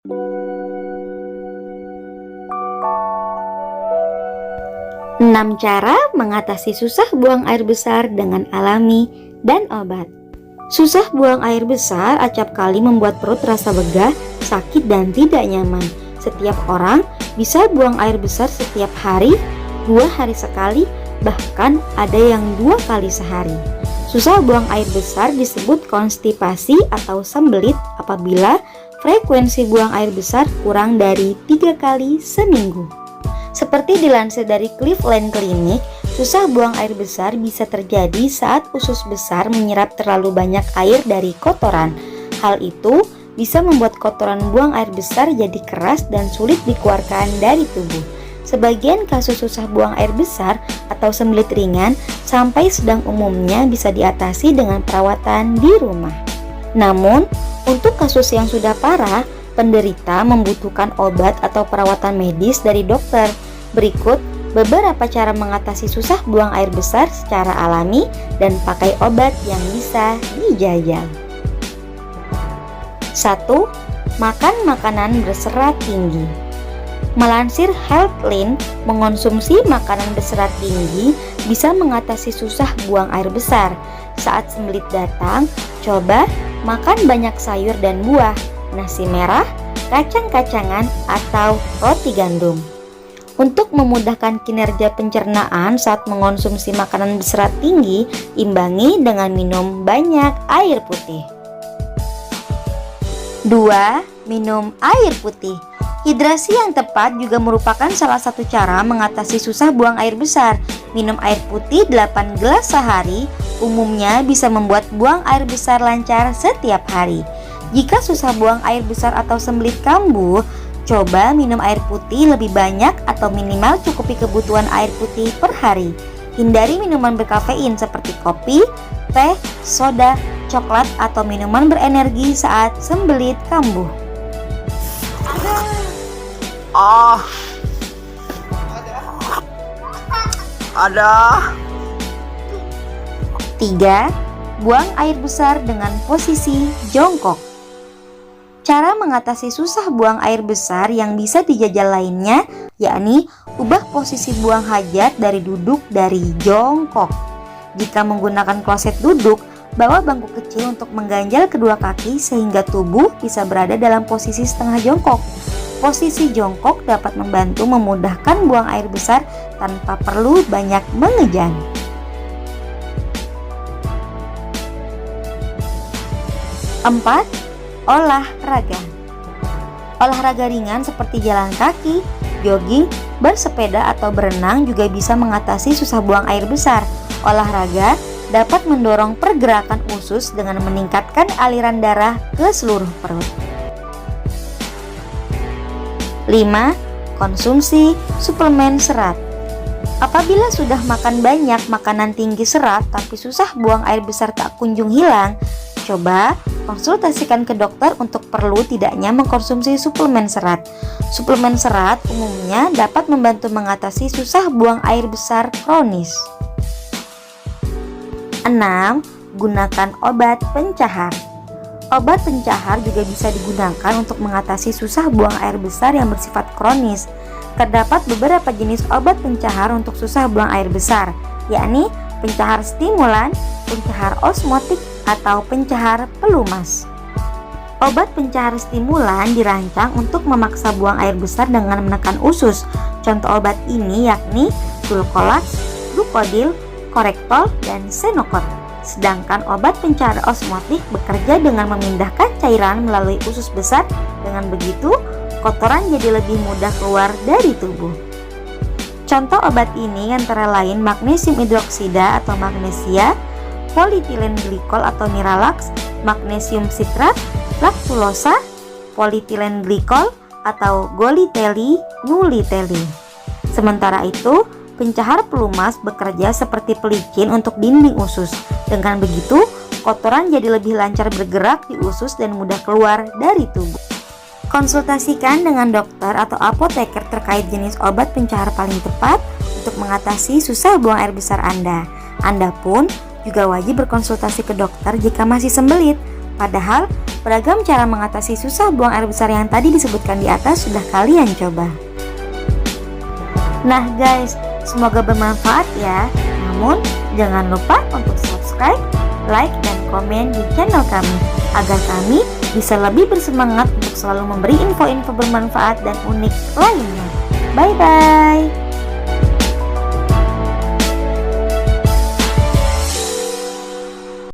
6 cara mengatasi susah buang air besar dengan alami dan obat. Susah buang air besar acap kali membuat perut terasa begah, sakit dan tidak nyaman. Setiap orang bisa buang air besar setiap hari, 2 hari sekali, bahkan ada yang 2 kali sehari. Susah buang air besar disebut konstipasi atau sembelit apabila frekuensi buang air besar kurang dari 3 kali seminggu. Seperti dilansir dari Cleveland Clinic, susah buang air besar bisa terjadi saat usus besar menyerap terlalu banyak air dari kotoran. Hal itu bisa membuat kotoran buang air besar jadi keras dan sulit dikeluarkan dari tubuh. Sebagian kasus susah buang air besar atau sembelit ringan sampai sedang umumnya bisa diatasi dengan perawatan di rumah. Namun, untuk kasus yang sudah parah, penderita membutuhkan obat atau perawatan medis dari dokter. Berikut beberapa cara mengatasi susah buang air besar secara alami dan pakai obat yang bisa dijajal. 1. Makan makanan berserat tinggi. Melansir Healthline, mengonsumsi makanan berserat tinggi bisa mengatasi susah buang air besar. Saat sembelit datang, coba makan banyak sayur dan buah, nasi merah, kacang-kacangan, atau roti gandum. Untuk memudahkan kinerja pencernaan saat mengonsumsi makanan berserat tinggi, imbangi dengan minum banyak air putih. 2. Minum air putih. Hidrasi yang tepat juga merupakan salah satu cara mengatasi susah buang air besar. Minum air putih 8 gelas sehari umumnya bisa membuat buang air besar lancar setiap hari. Jika susah buang air besar atau sembelit kambuh, coba minum air putih lebih banyak atau minimal cukupi kebutuhan air putih per hari. Hindari minuman berkafein seperti kopi, teh, soda, coklat, atau minuman berenergi saat sembelit kambuh. Ada. 3. Buang air besar dengan posisi jongkok. Cara mengatasi susah buang air besar yang bisa dijajal lainnya, yakni ubah posisi buang hajat dari duduk dari jongkok. Jika menggunakan kloset duduk, bawa bangku kecil untuk mengganjal kedua kaki sehingga tubuh bisa berada dalam posisi setengah jongkok. Posisi jongkok dapat membantu memudahkan buang air besar tanpa perlu banyak mengejan. 4. Olahraga. Olahraga ringan seperti jalan kaki, jogging, bersepeda, atau berenang juga bisa mengatasi susah buang air besar. Olahraga dapat mendorong pergerakan usus dengan meningkatkan aliran darah ke seluruh perut. 5. Konsumsi suplemen serat. Apabila sudah makan banyak makanan tinggi serat tapi susah buang air besar tak kunjung hilang, coba konsultasikan ke dokter untuk perlu tidaknya mengkonsumsi suplemen serat. Suplemen serat umumnya dapat membantu mengatasi susah buang air besar kronis. 6. Gunakan obat pencahar. Obat pencahar juga bisa digunakan untuk mengatasi susah buang air besar yang bersifat kronis. Terdapat beberapa jenis obat pencahar untuk susah buang air besar, yakni pencahar stimulan, pencahar osmotik, atau pencahar pelumas. Obat pencahar stimulan dirancang untuk memaksa buang air besar dengan menekan usus. Contoh obat ini yakni Dulcolax, Glucodil, Correctol, dan Senokot. Sedangkan obat pencahar osmotik bekerja dengan memindahkan cairan melalui usus besar. Dengan begitu, kotoran jadi lebih mudah keluar dari tubuh. Contoh obat ini antara lain magnesium hidroksida atau magnesia, politilen glikol atau Miralax, magnesium sitrat, laktulosa, politilen glikol atau goliteli, nuliteli. Sementara itu, pencahar pelumas bekerja seperti pelicin untuk dinding usus. Dengan begitu, kotoran jadi lebih lancar bergerak di usus dan mudah keluar dari tubuh. Konsultasikan dengan dokter atau apoteker terkait jenis obat pencahar paling tepat untuk mengatasi susah buang air besar Anda. Anda pun juga wajib berkonsultasi ke dokter jika masih sembelit. Padahal Beragam cara mengatasi susah buang air besar yang tadi disebutkan di atas sudah kalian coba. Nah guys, semoga bermanfaat ya. Namun, jangan lupa untuk subscribe, like, dan komen di channel kami agar kami bisa lebih bersemangat untuk selalu memberi info-info bermanfaat dan unik lainnya. Bye-bye.